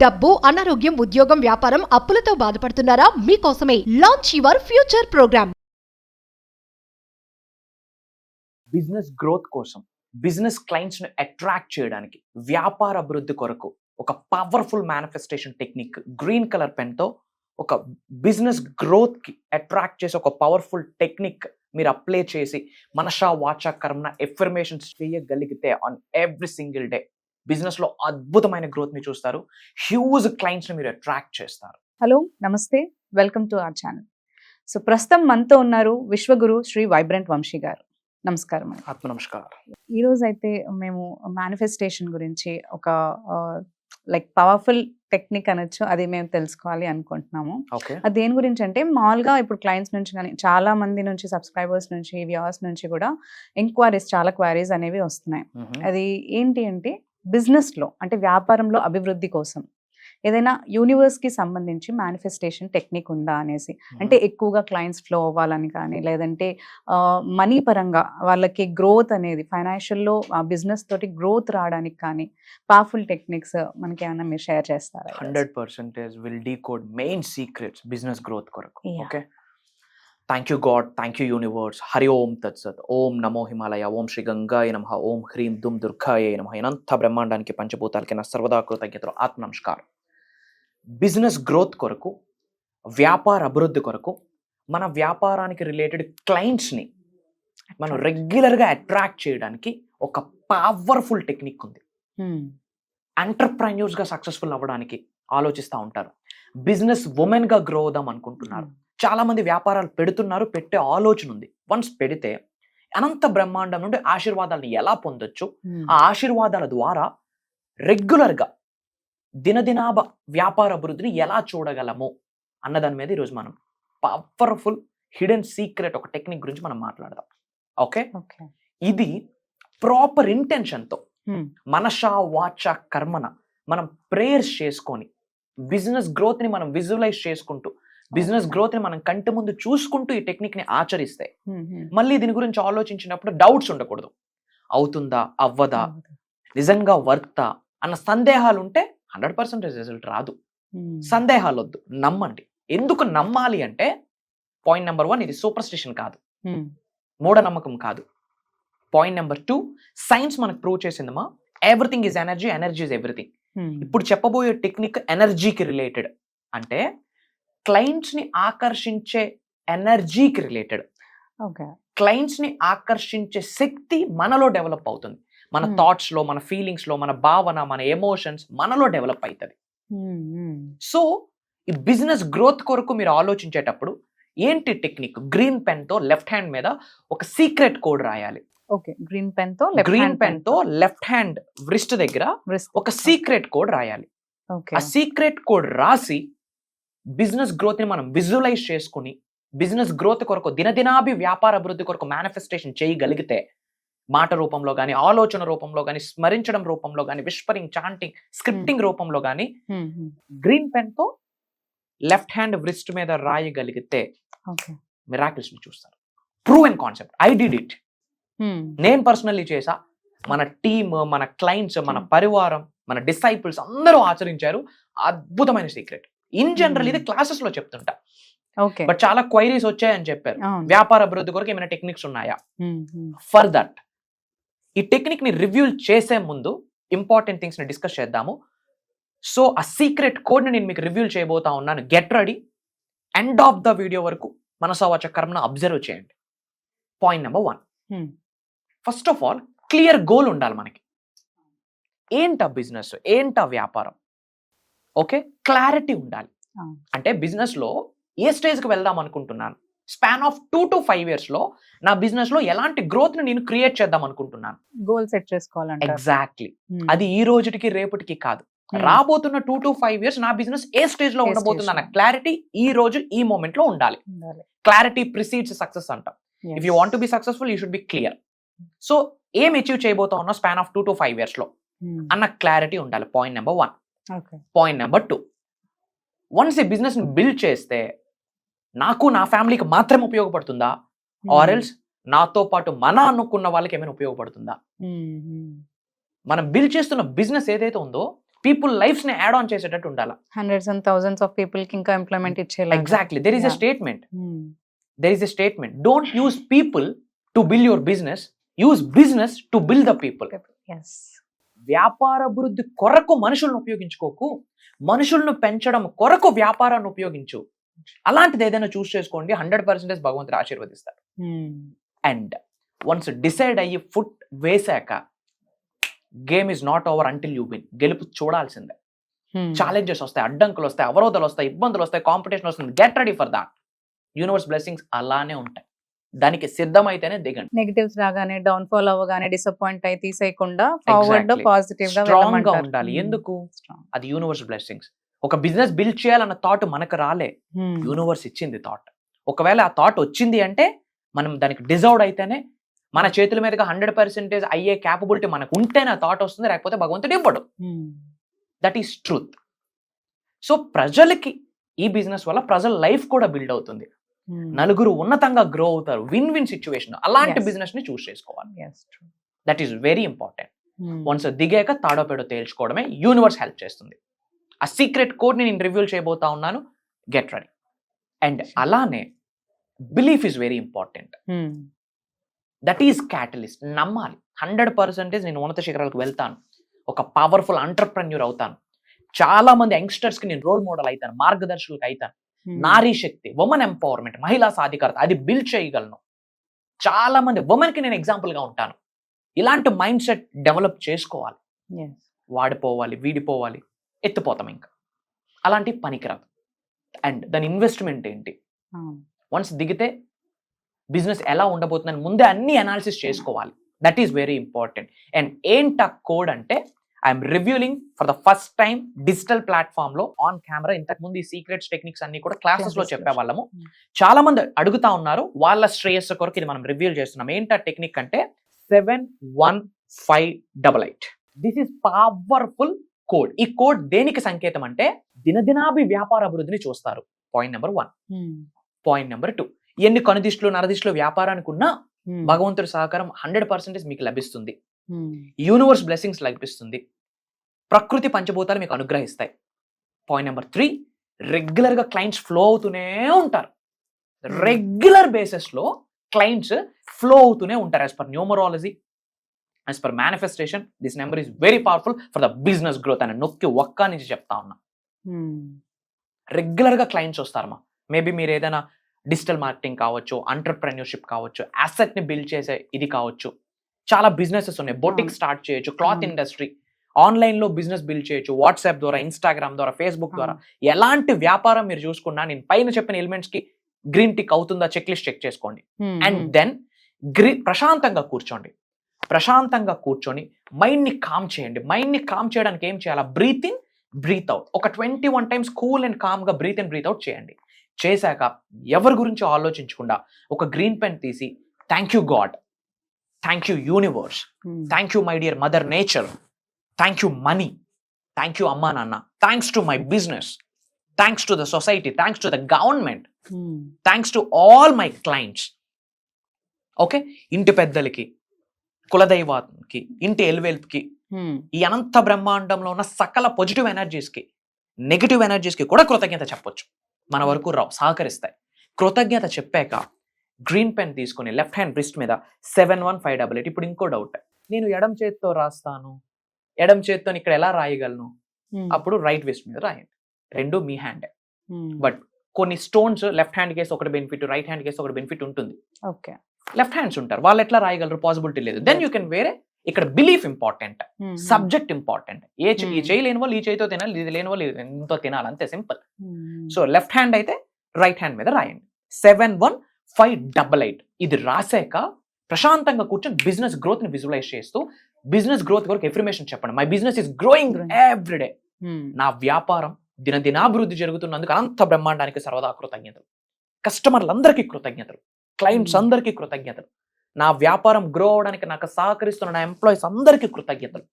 డబ్బు, అనారోగ్యం, ఉద్యోగం, వ్యాపారం, అప్పులతో బాధపడుతున్నారా? మీకోసమే launch your future programme. Business growth కోసం, బిజినెస్ క్లయింట్స్ ని అట్రాక్ట్ చేయడానికి, వ్యాపార అభివృద్ధి కొరకు ఒక powerful manifestation technique green colour pen తో ఒక బిజినెస్ గ్రోత్ కి అట్రాక్ట్ చేసి ఒక పవర్ఫుల్ టెక్నిక్ మీరు అప్లై చేసి మనసా వాచా కర్మన ఎఫర్మేషన్స్ చేయగలిగితే on every single day business లో అద్భుతమైన గ్రోత్ ని చూస్తారు. హ్యూజ్ క్లయింట్స్ ని మీరు అట్రాక్ట్ చేస్తారు. హలో, నమస్తే, welcome to our channel. So ప్రస్తుతం మనతో ఉన్నారు విశ్వగురు శ్రీ వైబ్రెంట్ వంశీ గారు. నమస్కారం. ఆత్మ నమస్కారం. ఈరోజు అయితే మేము మేనిఫెస్టేషన్ గురించి ఒక లైక్ పవర్ఫుల్ టెక్నిక్ అనొచ్చు, అది మేము తెలుసుకోవాలి అనుకుంటున్నాము. అది దేని గురించి అంటే, మామూలుగా ఇప్పుడు క్లయింట్స్ నుంచి కానీ చాలా మంది నుంచి, సబ్స్క్రైబర్స్ నుంచి, వ్యూవర్స్ నుంచి కూడా ఎంక్వైరీస్, చాలా క్వైరీస్ అనేవి వస్తున్నాయి. అది ఏంటి అంటే, బిజినెస్లో అంటే వ్యాపారంలో అభివృద్ధి కోసం ఏదైనా యూనివర్స్కి సంబంధించి మేనిఫెస్టేషన్ టెక్నిక్ ఉందా అనేసి. అంటే ఎక్కువగా క్లయింట్స్ ఫ్లో అవ్వాలని కానీ, లేదంటే మనీ పరంగా వాళ్ళకి గ్రోత్ అనేది ఫైనాన్షియల్లో బిజినెస్ తోటి గ్రోత్ రావడానికి కానీ పవర్ఫుల్ టెక్నిక్స్ మనకి ఏమైనా మీరు షేర్ చేస్తారా? 100% will decode main secrets business growth కొరకు. Okay, thank you God, thank you universe. Hari ఓం తత్సత్. ఓం నమో హిమాలయ, ఓం శ్రీ గంగాయ నమః, ఓం హ్రీం దుమ్ దుర్గాయ నమః. అనంత బ్రహ్మాండానికి, పంచభూతాలకి నా సర్వదా కృతజ్ఞతలు, ఆత్మ నమస్కారం. బిజినెస్ గ్రోత్ కొరకు, వ్యాపార అభివృద్ధి కొరకు, మన వ్యాపారానికి రిలేటెడ్ క్లయింట్స్ని మనం రెగ్యులర్గా అట్రాక్ట్ చేయడానికి ఒక పవర్ఫుల్ టెక్నిక్ ఉంది. ఎంటర్ప్రెన్యూర్స్గా సక్సెస్ఫుల్ అవ్వడానికి ఆలోచిస్తూ ఉంటారు. బిజినెస్ ఉమెన్గా గ్రో అవుదాం అనుకుంటున్నారు. చాలా మంది వ్యాపారాలు పెడుతున్నారు, పెట్టే ఆలోచన ఉంది. వన్స్ పెడితే అనంత బ్రహ్మాండం నుండి ఆశీర్వాదాలను ఎలా పొందొచ్చు, ఆ ఆశీర్వాదాల ద్వారా రెగ్యులర్గా దినదినాభ వ్యాపార అభివృద్ధిని ఎలా చూడగలము అన్నదాని మీద ఈరోజు మనం పవర్ఫుల్ హిడెన్ సీక్రెట్ ఒక టెక్నిక్ గురించి మనం మాట్లాడదాం. ఓకే, ఇది ప్రాపర్ ఇంటెన్షన్తో మనసా వాచా కర్మన మనం ప్రేయర్స్ చేసుకొని బిజినెస్ గ్రోత్ ని మనం విజువలైజ్ చేసుకుంటూ, బిజినెస్ గ్రోత్ ని మనం కంటి ముందు చూసుకుంటూ ఈ టెక్నిక్ ని ఆచరిస్తే మళ్ళీ దీని గురించి ఆలోచించినప్పుడు డౌట్స్ ఉండకూడదు. అవుతుందా, అవ్వదా, నిజంగా వర్తా అన్న సందేహాలు ఉంటే 100% రిజల్ట్ రాదు. సందేహాలు వద్దు, నమ్మండి. ఎందుకు నమ్మాలి అంటే, పాయింట్ నెంబర్ 1, ఇది సూపర్ స్టిషన్ కాదు, మూఢనమ్మకం కాదు. పాయింట్ నెంబర్ 2, సైన్స్ మనకు ప్రూవ్ చేసిందమ్మా, everything is energy, energy is everything. ఇప్పుడు చెప్పబోయే టెక్నిక్ ఎనర్జీకి రిలేటెడ్, అంటే క్లయింట్స్ ని ఆకర్షించే ఎనర్జీకి రిలేటెడ్. క్లయింట్స్ ని ఆకర్షించే శక్తి మనలో డెవలప్ అవుతుంది. మన థాట్స్ లో, మన ఫీలింగ్స్ లో, మన భావన, మన ఎమోషన్స్ మనలో డెవలప్ అవుతుంది. సో ఈ బిజినెస్ గ్రోత్ కొరకు మీరు ఆలోచించేటప్పుడు ఏంటి టెక్నిక్? గ్రీన్ పెన్ తో లెఫ్ట్ హ్యాండ్ మీద ఒక సీక్రెట్ కోడ్ రాయాలి. గ్రీన్ పెన్ తో లెఫ్ట్ హ్యాండ్ వ్రిస్ట్ దగ్గర ఒక సీక్రెట్ కోడ్ రాయాలి. ఆ సీక్రెట్ కోడ్ రాసి బిజినెస్ గ్రోత్ ని మనం విజువలైజ్ చేసుకుని, బిజినెస్ గ్రోత్ కొరకు, దినదినాభి వ్యాపార అభివృద్ధి కొరకు మేనిఫెస్టేషన్ చేయగలిగితే, మాట రూపంలో కానీ, ఆలోచన రూపంలో కానీ, స్మరించడం రూపంలో కానీ, విస్పరింగ్, చాంటింగ్, స్క్రిప్టింగ్ రూపంలో కానీ, గ్రీన్ పెన్ తో లెఫ్ట్ హ్యాండ్ వ్రిస్ట్ మీద రాయగలిగితే మిరాకిల్స్ ని చూస్తారు. Proven concept. I did it. నేను పర్సనల్లీ చేసా, మన టీమ్, మన క్లయింట్స్, మన పరివారం, మన డిసైపుల్స్ అందరూ ఆచరించారు. అద్భుతమైన సీక్రెట్. ఇన్ జనరల్ ఇది క్లాసెస్ లో చెప్తుంటా, బట్ చాలా క్వైరీస్ వచ్చాయని చెప్పారు. వ్యాపార అభివృద్ధి కొరకు ఏమైనా టెక్నిక్స్ ఉన్నాయా? ఫర్ దట్ ఈ టెక్నిక్ ని రివ్యూ చేసే ముందు ఇంపార్టెంట్ థింగ్స్ ని డిస్కస్ చేద్దాము. సో ఆ సీక్రెట్ కోడ్ ని నేను మీకు రివ్యూ చేయబోతా ఉన్నాను. Get ready. End of the video వరకు మనసా వాచా కర్మను అబ్జర్వ్ చేయండి. Point number 1, first of all clear goal ఉండాలి మనకి. ఏంటా బిజినెస్, ఏంటా వ్యాపారం? ఓకే, క్లారిటీ ఉండాలి. అంటే బిజినెస్ లో ఏ స్టేజ్ కి వెళ్దాం అనుకుంటున్నాను, స్పాన్ ఆఫ్ 2 to 5 years లో నా బిజినెస్ లో ఎలాంటి గ్రోత్ ని నేను క్రియేట్ చేద్దాం అనుకుంటున్నాను. గోల్ సెట్ చేసుకోవాలంటే ఎగ్జాక్ట్లీ అది ఈ రోజుకి రేపటికి కాదు, రాబోతున్న 2 to 5 years నా బిజినెస్ ఏ స్టేజ్ లో ఉండబోతుంది అన్న క్లారిటీ ఈ రోజు ఈ మూమెంట్ లో ఉండాలి. క్లారిటీ ప్రిసీడ్స్ సక్సెస్ అంటాం. If you want to be successful you should be clear. So ఏం అచీవ్ చేయబోతా ఉన్నా స్పాన్ ఆఫ్ 2 to 5 years లో అన్న క్లారిటీ ఉండాలి. Point number 1. Point number 2, once ఈ బిజినెస్ ని బిల్డ్ చేస్తే నాకు, నా ఫ్యామిలీకి మాత్రమే ఉపయోగపడుతుందా, ఆర్ ఎల్స్ నాతో పాటు మన అనుకున్న వాళ్ళకి ఏమైనా ఉపయోగపడుతుందా? మనం బిల్డ్ చేస్తున్న బిజినెస్ ఏదైతే ఉందో పీపుల్ లైఫ్స్ ని యాడ్ ఆన్ చేసేటట్టు ఉండాలి. Hundreds and thousands of people కి ఇంకా ఎంప్లాయ్మెంట్ ఇచ్చేలా. Exactly, there is a Yeah. Statement. There is a statement. Don't use people to build your business. Use business to build the people. Yes. వ్యాపార అభివృద్ధి కొరకు మనుషులను ఉపయోగించుకోకు, మనుషులను పెంచడం కొరకు వ్యాపారాన్ని ఉపయోగించు. అలాంటిది ఏదైనా చూస్ చేసుకోండి, 100% భగవంతుడు ఆశీర్వదిస్తారు. అండ్ వన్స్ డిసైడ్ అయ్యి ఫుట్ వేసాక game is not over until you win. గెలుపు చూడాల్సిందే. ఛాలెంజెస్ వస్తాయి, అడ్డంకులు వస్తాయి, అవరోధాలు వస్తాయి, ఇబ్బందులు వస్తాయి, కాంపిటీషన్ వస్తుంది. Get ready for that. Universe blessings అలానే ఉంటాయి. దానికి సిద్ధమైతేనే దిగండి. నెగటివ్స్ రాగానే, డౌన్ ఫాల్ అవ్వగానే డిసప్పాయింట్ అయి తీసేయకుండా ఫార్వర్డ్ Exactly. పాజిటివ్ గా స్ట్రాంగ్ గా వెళ్ళమంటారు. ఉండాలి. ఎందుకు? అది యూనివర్స్ బ్లెస్సింగ్స్. ఒక బిజినెస్ బిల్డ్ చేయాలన్న థాట్ మనకు రాలే, యూనివర్స్ ఇచ్చింది థాట్. ఒకవేళ ఆ థాట్ వచ్చింది అంటే మనం దానికి డిజర్వ్ అయితేనే, మన చేతుల మీదుగా 100% అయ్యే క్యాపబిలిటీ మనకు ఉంటేనే ఆ థాట్ వస్తుంది, లేకపోతే భగవంతుడు ఇవ్వడు. That is truth. సో ప్రజలకి ఈ బిజినెస్ వల్ల ప్రజల లైఫ్ కూడా బిల్డ్ అవుతుంది, నలుగురు ఉన్నతంగా గ్రో అవుతారు. Win win situation. అలాంటి Yes. బిజినెస్ ని చూస్ చేసుకోవాలి. That is very important. Once దిగాక తాడో పేడో తేల్చుకోవడమే యూనివర్స్ హెల్ప్ చేస్తుంది. ఆ సీక్రెట్ కోడ్ ని నేను రివ్యూల్ చేయబోతా ఉన్నాను. Get ready. అండ్ అలానే belief is very important. That is catalyst. నమ్మాలి. 100% నేను ఉన్నత శిఖరాలకు వెళ్తాను, ఒక పవర్ఫుల్ ఎంటర్ప్రెన్యూర్ అవుతాను, చాలా మంది యంగ్స్టర్స్ కి నేను రోల్ మోడల్ అవుతాను, మార్గదర్శకులకు అవుతాను. నారీ శక్తి, ఉమెన్ ఎంపవర్మెంట్, మహిళా సాధికారత, అది బిల్డ్ చేయగలను. చాలా మంది ఉమెన్ కి నేను ఎగ్జాంపుల్ గా ఉంటాను. ఇలాంటి మైండ్ సెట్ డెవలప్ చేసుకోవాలి. వాడిపోవాలి, వీడిపోవాలి, ఎత్తిపోతాం ఇంకా. అలాంటి పనికిరాదు. అండ్ దాని ఇన్వెస్ట్మెంట్ ఏంటి, వన్స్ దిగితే బిజినెస్ ఎలా ఉండబోతుందని ముందే అన్ని అనాలిసిస్ చేసుకోవాలి. That is very important. And ఏంట కోడ్ అంటే, I'm revealing for the first time digital platform లో ఆన్ కెమెరా. ఇంతకు ముందు ఈ సీక్రెట్స్ టెక్నిక్స్ అన్ని కూడా క్లాసెస్ లో చెప్పేవాళ్ళము. చాలా మంది అడుగుతా ఉన్నారు, వాళ్ళ శ్రేయస్సు కొరకు ఇది మనం రివ్యూల్ చేస్తున్నాం. ఏంటా టెక్నిక్ అంటే 71588. This is powerful code. ఈ కోడ్ దేనికి సంకేతం అంటే దినదినాభి వ్యాపార అభివృద్ధిని చూస్తారు. Point number 1. పాయింట్ నెంబర్ 2, ఎన్ని కనుదిష్టులు నరదిష్టులు వ్యాపారానికి ఉన్నా భగవంతుడి సహకారం 100% మీకు లభిస్తుంది. యూనివర్స్ బ్లెస్సింగ్స్ లభిస్తుంది. ప్రకృతి పంచభూతాలు మీకు అనుగ్రహిస్తాయి. పాయింట్ నెంబర్ 3, రెగ్యులర్ గా క్లయింట్స్ ఫ్లో అవుతూనే ఉంటారు. రెగ్యులర్ బేసిస్ లో క్లయింట్స్ ఫ్లో అవుతూనే ఉంటారు. As per numerology, as per manifestation, this number is very powerful for the business growth అని నొక్కి ఒక్క నుంచి చెప్తా ఉన్నా. రెగ్యులర్ గా క్లయింట్స్ వస్తారమ్మా. మేబీ మీరు ఏదైనా డిజిటల్ మార్కెటింగ్ కావచ్చు, ఎంటర్ప్రెన్యూర్షిప్ కావచ్చు, అసెట్ ని బిల్డ్ చేసే ఇది కావచ్చు. చాలా బిజినెసెస్ ఉన్నాయి. బొటిక్ స్టార్ట్ చేయొచ్చు, క్లాత్ ఇండస్ట్రీ, ఆన్లైన్ లో బిజినెస్ బిల్డ్ చేయొచ్చు, వాట్సాప్ ద్వారా, ఇన్స్టాగ్రామ్ ద్వారా, ఫేస్బుక్ ద్వారా. ఎలాంటి వ్యాపారం మీరు చూసుకున్నా నేను పైన చెప్పిన ఎలిమెంట్స్ కి గ్రీన్ టిక్ అవుతుందా చెక్ లిస్ట్ చెక్ చేసుకోండి. అండ్ దెన్ ప్రశాంతంగా కూర్చోండి. ప్రశాంతంగా కూర్చొని మైండ్ ని కామ్ చేయండి. మైండ్ ని కామ్ చేయడానికి ఏం చేయాలా? Breathe in, breathe out. ఒక 21 times కూల్ అండ్ కామ్ గా బ్రీత్ ఇన్, బ్రీత్ అవుట్ చేయండి. చేశాక ఎవరి గురించి ఆలోచించకుండా ఒక గ్రీన్ పెన్ తీసి, thank you God, thank you universe, thank you my dear mother nature, thank you money, thank you అమ్మా నాన్న, thanks to my business, thanks to the society, thanks to the government, thanks to all my clients. Okay, ఇంటి పెద్దలకి, కులదైవానికి, ఇంటి ఎల్వెల్ప్కి, ఈ అనంత బ్రహ్మాండంలో ఉన్న సకల positive energies కి, నెగిటివ్ ఎనర్జీస్ కి కూడా కృతజ్ఞత చెప్పొచ్చు. మన వరకు రావు, సహకరిస్తాయి. కృతజ్ఞత చెప్పాక గ్రీన్ పెన్ తీసుకుని లెఫ్ట్ హ్యాండ్ రిస్ట్ మీద 71588. ఇప్పుడు ఇంకో డౌట్, నేను ఎడం చేత్తో రాస్తాను, ఎడం చేత్తో ఇక్కడ ఎలా రాయగలను? అప్పుడు రైట్ రిస్ట్ మీద రాయండి. రెండు మీ హ్యాండ్. బట్ కొన్ని స్టోన్స్ లెఫ్ట్ హ్యాండ్ కేసు ఒకటి బెనిఫిట్, రైట్ హ్యాండ్ కేసు ఒకటి బెనిఫిట్ ఉంటుంది. ఓకే, లెఫ్ట్ హ్యాండ్స్ ఉంటారు, వాళ్ళు ఎట్లా రాయగలరు? పాసిబిలిటీ లేదు. దెన్ యూ కెన్ వేరే. ఇక్కడ బిలీఫ్ ఇంపార్టెంట్, సబ్జెక్ట్ ఇంపార్టెంట్. ఈ చేయి లేని వాళ్ళు ఈ చేయితో తినాలి, ఇది లేని వాళ్ళు ఇంతో తినాలి, అంతే సింపుల్. సో లెఫ్ట్ హ్యాండ్ అయితే రైట్ హ్యాండ్ మీద రాయండి 71588. ఇది రాసాక ప్రశాంతంగా కూర్చొని బిజినెస్ గ్రోత్ ని విజువలైజ్ చేస్తూ బిజినెస్ గ్రోత్ వరకు ఎఫర్మేషన్ చెప్పండి. My business is growing everyday. నా వ్యాపారం దినదినాభివృద్ధి జరుగుతున్నందుకు అనంత బ్రహ్మాండానికి సర్వదా కృతజ్ఞతలు. కస్టమర్లందరికీ కృతజ్ఞతలు, క్లయింట్స్ అందరికీ కృతజ్ఞతలు, నా వ్యాపారం గ్రో అవడానికి నాకు సహకరిస్తున్న నా ఎంప్లాయీస్ అందరికీ కృతజ్ఞతలు,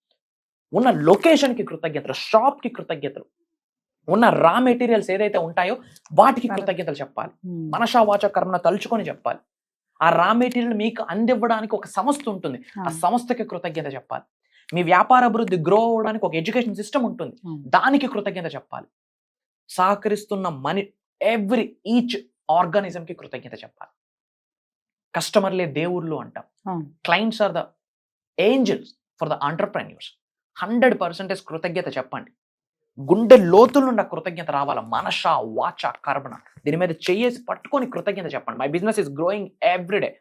ఉన్న లొకేషన్కి కృతజ్ఞతలు, షాప్కి కృతజ్ఞతలు, ఉన్న రా మెటీరియల్స్ ఏదైతే ఉంటాయో వాటికి కృతజ్ఞతలు చెప్పాలి. మనసా వాచ కర్మను తలుచుకొని చెప్పాలి. ఆ రా మెటీరియల్ మీకు అందివ్వడానికి ఒక సంస్థ ఉంటుంది, ఆ సంస్థకి కృతజ్ఞత చెప్పాలి. మీ వ్యాపార అభివృద్ధి గ్రో అవడానికి ఒక ఎడ్యుకేషన్ సిస్టమ్ ఉంటుంది, దానికి కృతజ్ఞత చెప్పాలి. సహకరిస్తున్న ఈచ్ ఆర్గానిజంకి కృతజ్ఞత చెప్పాలి. కస్టమర్లే దేవుళ్ళు అంటాం, clients are the angels for the entrepreneurs. 100% కృతజ్ఞత చెప్పండి. గుండె లోతుల నుండి కృతజ్ఞత రావాల. మనష వాచ కర్మణ దీని మీద చేసి పట్టుకొని కృతజ్ఞత చెప్పండి. My business is growing everyday.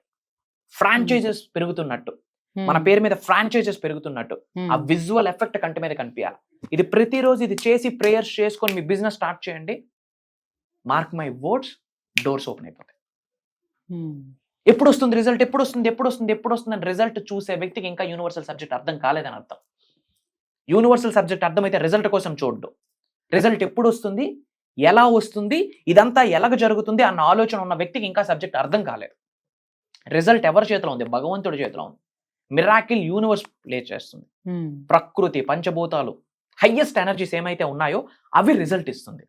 Franchises పెరుగుతున్నట్టు, మన పేరు మీద ఫ్రాంచైజెస్ పెరుగుతున్నట్టు ఆ విజువల్ ఎఫెక్ట్ కంటి మీద కనిపించాలి. ఇది ప్రతిరోజు ఇది చేసి ప్రేయర్స్ చేసుకొని మీ బిజినెస్ స్టార్ట్ చేయండి. Mark my words, doors open అయిపోతాయి. ఎప్పుడు వస్తుంది రిజల్ట్, ఎప్పుడు వస్తుంది అని రిజల్ట్ చూసే వ్యక్తికి ఇంకా యూనివర్సల్ సబ్జెక్ట్ అర్థం కాలేదని అర్థం. యూనివర్సల్ సబ్జెక్ట్ అర్థమైతే రిజల్ట్ కోసం చూడ్డు. రిజల్ట్ ఎప్పుడు వస్తుంది, ఎలా వస్తుంది, ఇదంతా ఎలాగ జరుగుతుంది అన్న ఆలోచన ఉన్న వ్యక్తికి ఇంకా సబ్జెక్ట్ అర్థం కాలేదు. రిజల్ట్ ఎవరి చేతిలో ఉంది? భగవంతుడి చేతిలో ఉంది. మిరాకిల్ యూనివర్స్ ప్లే చేస్తుంది. ప్రకృతి, పంచభూతాలు, హైయెస్ట్ ఎనర్జీస్ ఏమైతే ఉన్నాయో అవి రిజల్ట్ ఇస్తుంది.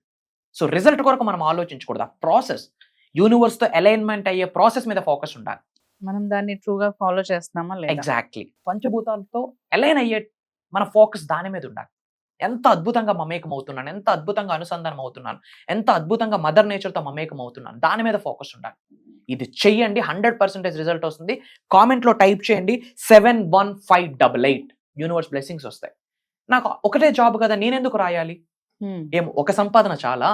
సో రిజల్ట్ కొరకు మనం ఆలోచించకూడదు. ఆ ప్రాసెస్, యూనివర్స్ తో అలైన్మెంట్ అయ్యే ప్రాసెస్ మీద ఫోకస్ ఉండాలి. మనం దాన్ని ట్రూగా ఫాలో చేస్తున్నామా లేదా? ఎగ్జాక్ట్లీ. పంచభూతాలతో అలైన్ అయ్యే మన ఫోకస్ దాని మీద ఉండాలి. ఎంత అద్భుతంగా మమేకం అవుతున్నాను, ఎంత అద్భుతంగా అనుసంధానం అవుతున్నాను, ఎంత అద్భుతంగా మదర్ నేచర్తో మమేకం అవుతున్నాను, దాని మీద ఫోకస్ ఉండాలి. ఇది చెయ్యండి, 100% రిజల్ట్ వస్తుంది. కామెంట్లో టైప్ చేయండి 71588. యూనివర్స్ బ్లెస్సింగ్స్ వస్తాయి. నాకు ఒకటే జాబ్ కదా, నేనెందుకు రాయాలి? ఏం ఒక సంపాదన చాలా?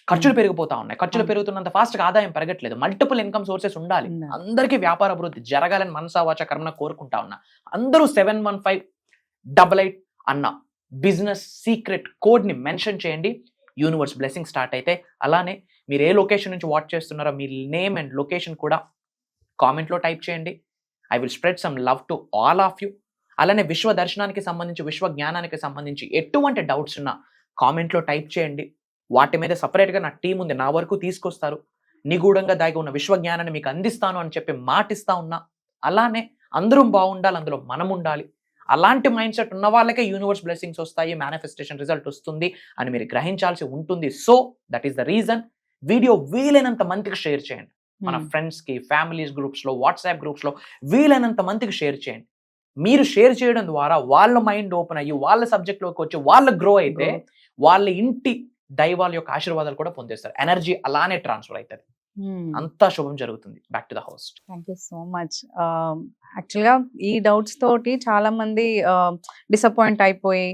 ఖర్చులు పెరిగిపోతా ఉన్నాయి. ఖర్చులు పెరుగుతున్నంత ఫాస్ట్ గా ఆదాయం పెరగట్లేదు. మల్టిపుల్ ఇన్కమ్ సోర్సెస్ ఉండాలి. అందరికీ వ్యాపార అభివృద్ధి జరగాలని మనసా వాచ కర్మన కోరుకుంటా ఉన్నా. అందరూ 71588 అన్న బిజినెస్ సీక్రెట్ కోడ్ ని మెన్షన్ చేయండి. యూనివర్స్ బ్లెస్సింగ్ స్టార్ట్ అయితే. అలానే మీరు ఏ లొకేషన్ నుంచి వాచ్ చేస్తున్నారో మీ నేమ్ అండ్ లొకేషన్ కూడా కామెంట్ లో టైప్ చేయండి. I will spread some love to all of you. అలానే విశ్వ దర్శనానికి సంబంధించి, విశ్వ జ్ఞానానికి సంబంధించి ఎటువంటి డౌట్స్ ఉన్నా కామెంట్ లో టైప్ చేయండి. వాటి మీద సపరేట్గా నా టీం ఉంది, నా వరకు తీసుకొస్తారు. నిగూఢంగా దాగి ఉన్న విశ్వ జ్ఞానాన్ని మీకు అందిస్తాను అని చెప్పి మాటిస్తా ఉన్నా. అలానే అందరం బాగుండాలి, అందులో మనం ఉండాలి. అలాంటి మైండ్ సెట్ ఉన్న వాళ్ళకే యూనివర్స్ బ్లెస్సింగ్స్ వస్తాయి, మేనిఫెస్టేషన్ రిజల్ట్ వస్తుంది అని మీరు గ్రహించాల్సి ఉంటుంది. So that is the reason. Video వీలైనంత మందికి షేర్ చేయండి. మన ఫ్రెండ్స్ కి, ఫ్యామిలీస్ గ్రూప్స్ లో, వాట్సాప్ గ్రూప్స్ లో వీలైనంత మందికి షేర్ చేయండి. మీరు షేర్ చేయడం ద్వారా వాళ్ళ మైండ్ ఓపెన్ అయ్యి వాళ్ళ సబ్జెక్ట్ లోకి వచ్చి వాళ్ళ గ్రో అయితే వాళ్ళ ఇంటి దైవాల యొక్క ఆశీర్వాదాలు కూడా పొందేస్తారు. ఎనర్జీ అలానే ట్రాన్స్ఫర్ అవుతుంది. అంతా శుభం జరుగుతుంది. Back to the host. Thank you so much. యాక్చువల్గా ఈ డౌట్స్ తోటి చాలా మంది డిసప్పాయింట్ అయిపోయి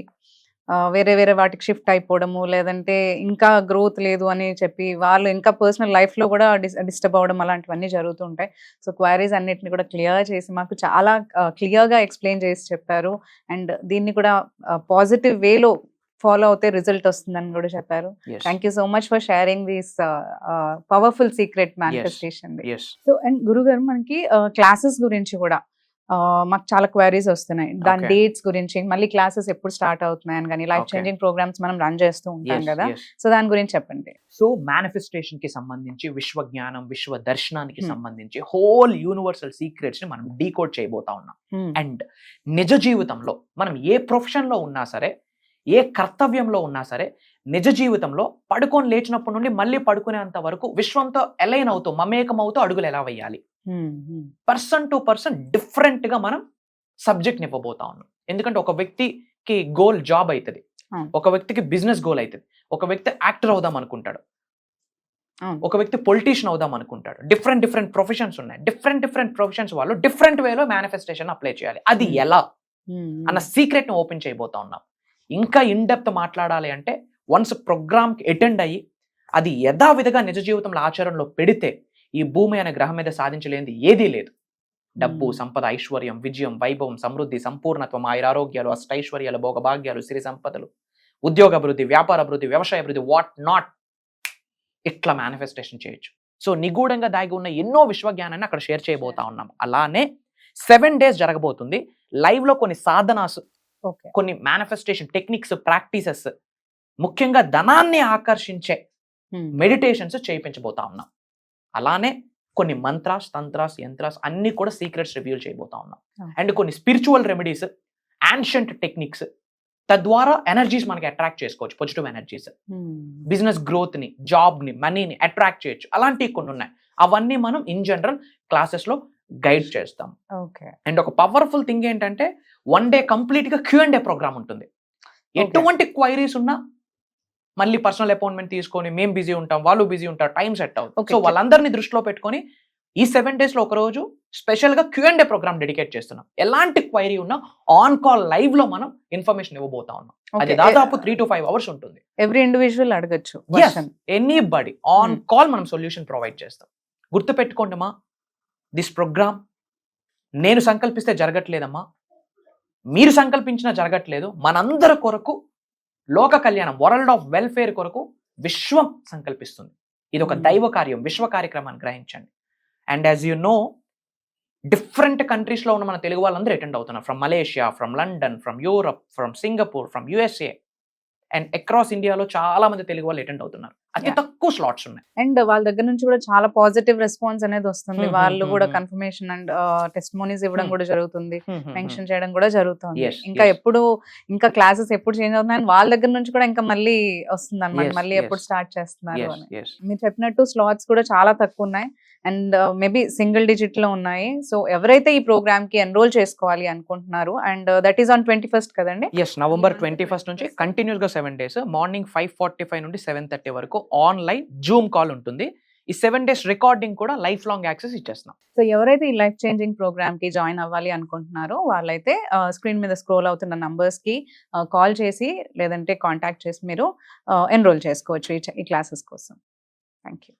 వేరే వేరే వాటికి షిఫ్ట్ అయిపోవడము, లేదంటే ఇంకా గ్రోత్ లేదు అని చెప్పి వాళ్ళు ఇంకా పర్సనల్ లైఫ్లో కూడా డిస్టర్బ్ అవ్వడం, అలాంటివన్నీ జరుగుతూ ఉంటాయి. సో క్వైరీస్ అన్నిటిని కూడా క్లియర్ చేసి మాకు చాలా క్లియర్గా ఎక్స్ప్లెయిన్ చేసి చెప్పారు. అండ్ దీన్ని కూడా పాజిటివ్ వేలో ఫాలో అవుతే రిజల్ట్ వస్తుందని కూడా చెప్పారు. Thank you so much for sharing this powerful secret manifestation. So and గురుగారు, మనకి క్లాసెస్ గురించి కూడా మాకు చాలా క్వైరీస్ వస్తున్నాయి. దాని డేట్స్ గురించి, మళ్ళీ క్లాసెస్ ఎప్పుడు స్టార్ట్ అవుతున్నాయని కానీ, లైఫ్ చేంజింగ్ ప్రోగ్రామ్స్ మనం రన్ చేస్తూ ఉంటాం కదా, సో దాని గురించి చెప్పండి. సో మేనిఫెస్టేషన్ కి సంబంధించి, విశ్వ జ్ఞానం, విశ్వ దర్శనానికి సంబంధించి హోల్ యూనివర్సల్ సీక్రెట్స్ ని మనం డీకోడ్ చేయబోతా ఉన్నాం. అండ్ నిజ జీవితంలో మనం ఏ ప్రొఫెషన్ లో ఉన్నా సరే, ఏ కర్తవ్యంలో ఉన్నా సరే, నిజ జీవితంలో పడుకొని లేచినప్పటి నుండి మళ్ళీ పడుకునేంత వరకు విశ్వంతో అలైన్ అవుతూ, మమేకం అవుతూ అడుగులు ఎలా వేయాలి, పర్సన్ టు పర్సన్ డిఫరెంట్ గా మనం సబ్జెక్ట్ ఇవ్వబోతా ఉన్నాం. ఎందుకంటే ఒక వ్యక్తికి గోల్ జాబ్ అవుతుంది, ఒక వ్యక్తికి బిజినెస్ గోల్ అవుతుంది, ఒక వ్యక్తి యాక్టర్ అవుదాం అనుకుంటాడు, ఒక వ్యక్తి పొలిటీషియన్ అవుదాం అనుకుంటాడు. డిఫరెంట్ ప్రొఫెషన్స్ ఉన్నాయి. డిఫరెంట్ ప్రొఫెషన్స్ వాళ్ళు డిఫరెంట్ వేలో మేనిఫెస్టేషన్ అప్లై చేయాలి. అది ఎలా అన్న సీక్రెట్ ని ఓపెన్ చేయబోతా ఉన్నాం. ఇంకా ఇన్ డెప్త్ మాట్లాడాలి అంటే వన్స్ ప్రోగ్రామ్కి అటెండ్ అయ్యి అది యథావిధిగా నిజ జీవితంలో ఆచరణలో పెడితే ఈ భూమి అనే గ్రహం మీద సాధించలేనిది ఏదీ లేదు. డబ్బు, సంపద, ఐశ్వర్యం, విజయం, వైభవం, సమృద్ధి, సంపూర్ణత్వం, ఆయురారోగ్యాలు, అష్టైశ్వర్యాలు, భోగభాగ్యాలు, సిరి సంపదలు, ఉద్యోగ అభివృద్ధి, వ్యాపార అభివృద్ధి, వ్యవసాయ అభివృద్ధి, వాట్ నాట్, ఇట్లా మేనిఫెస్టేషన్ చేయొచ్చు. సో నిగూఢంగా దాగి ఉన్న ఎన్నో విశ్వజ్ఞానాన్ని అక్కడ షేర్ చేయబోతా ఉన్నాం. అలానే 7 days జరగబోతుంది. లైవ్ లో కొన్ని సాధనాస్, కొన్ని మేనిఫెస్టేషన్ టెక్నిక్స్, ప్రాక్టీసెస్, ముఖ్యంగా ధనాన్ని ఆకర్షించే మెడిటేషన్స్ చేయించబోతా ఉన్నాం. అలానే కొన్ని మంత్రాస్, తంత్రాస్, యంత్రాస్ అన్ని కూడా సీక్రెట్స్ రివీల్ చేయబోతా ఉన్నాం. అండ్ కొన్ని స్పిరిచువల్ రెమెడీస్, యాన్షియంట్ టెక్నిక్స్, తద్వారా ఎనర్జీస్ మనకి అట్రాక్ట్ చేసుకోవచ్చు. పాజిటివ్ ఎనర్జీస్, బిజినెస్ గ్రోత్ ని, జాబ్ ని, మనీని అట్రాక్ట్ చేయొచ్చు. అలాంటివి కొన్ని ఉన్నాయి. అవన్నీ మనం ఇన్ జనరల్ క్లాసెస్ లో గైడ్ చేస్తాం. ఓకే. అండ్ ఒక పవర్ఫుల్ థింగ్ ఏంటంటే 1 డే కంప్లీట్ గా Q&A ప్రోగ్రామ్ ఉంటుంది. ఎటువంటి క్వైరీస్ ఉన్నా మళ్ళీ పర్సనల్ అపాయింట్మెంట్ తీసుకొని మేము బిజీ ఉంటాం, వాళ్ళు బిజీ ఉంటారు, టైం సెట్ అవుతుంది. Okay. సో వాళ్ళందరినీ దృష్టిలో పెట్టుకొని ఈ 7 days లో ఒక రోజు స్పెషల్ గా Q&A ప్రోగ్రామ్ డెడికేట్ చేస్తున్నాం. ఎలాంటి క్వైరీ ఉన్నా ఆన్ కాల్ లైవ్ లో మనం ఇన్ఫర్మేషన్ ఇవ్వబోతా ఉన్నాం. అది దాదాపు 3 to 5 hours ఉంటుంది. ఎవ్రీ ఇండివిజువల్ అడగచ్చు. ఎనీబడి ఆన్ కాల్ మనం సొల్యూషన్ ప్రొవైడ్ చేస్తాం. గుర్తుపెట్టుకోండమ్మా, దిస్ ప్రోగ్రామ్ నేను సంకల్పిస్తే జరగట్లేదమ్మా, మీరు సంకల్పించినా జరగట్లేదు. మనందరి కొరకు లోక కళ్యాణం, వరల్డ్ ఆఫ్ వెల్ఫేర్ కొరకు విశ్వం సంకల్పిస్తుంది. ఇది ఒక దైవ కార్యం, విశ్వ కార్యక్రమాన్ని గ్రహించండి. And as you know, different countries లో ఉన్న మన తెలుగు వాళ్ళందరూ అటెండ్ అవుతున్నారు. From Malaysia, from London, from Europe, from Singapore, from USA and across ఇండియాలో చాలా మంది తెలుగు వాళ్ళు అటెండ్ అవుతున్నారు. అతి తక్కువ స్లాట్స్ ఉన్నాయి. అండ్ వాళ్ళ దగ్గర నుంచి కూడా చాలా పాజిటివ్ రెస్పాన్స్ అనేది వస్తుంది. వాళ్ళు కూడా కన్ఫర్మేషన్ అండ్ టెస్టిమోనీస్ ఇవ్వడం కూడా జరుగుతుంది, మెన్షన్ చేయడం కూడా జరుగుతుంది. ఇంకా ఎప్పుడు ఇంకా క్లాసెస్ ఎప్పుడు చేంజ్ అవుతున్నాయి వాళ్ళ దగ్గర నుంచి కూడా ఇంకా మళ్ళీ వస్తుంది అనమాట, మళ్ళీ ఎప్పుడు స్టార్ట్ చేస్తున్నారు అని. మీరు చెప్పినట్టు స్లాట్స్ కూడా చాలా తక్కువ ఉన్నాయి అండ్ మేబీ సింగిల్ డిజిట్ లో ఉన్నాయి. సో ఎవరైతే ఈ ప్రోగ్రామ్ కి ఎన్రోల్ చేసుకోవాలి అనుకుంటున్నారు, and that is on 21st కదండి? November 21st నుంచి కంటిన్యూస్ గా 7 days మార్నింగ్ 5:45 నుండి 7:30 వరకు ఆన్లైన్ జూమ్ కాల్ ఉంటుంది. ఈ 7 days రికార్డింగ్ కూడా లైఫ్ లాంగ్ యాక్సెస్ ఇచ్చేస్తున్నాం. సో ఎవరైతే ఈ లైఫ్ చేంజింగ్ ప్రోగ్రామ్ కి జాయిన్ అవ్వాలి అనుకుంటున్నారో వాళ్ళైతే స్క్రీన్ మీద స్క్రోల్ అవుతున్న నంబర్స్ కి కాల్ చేసి లేదంటే కాంటాక్ట్ చేసి మీరు ఎన్రోల్ చేసుకోవచ్చు ఈ క్లాసెస్ కోసం. Thank you.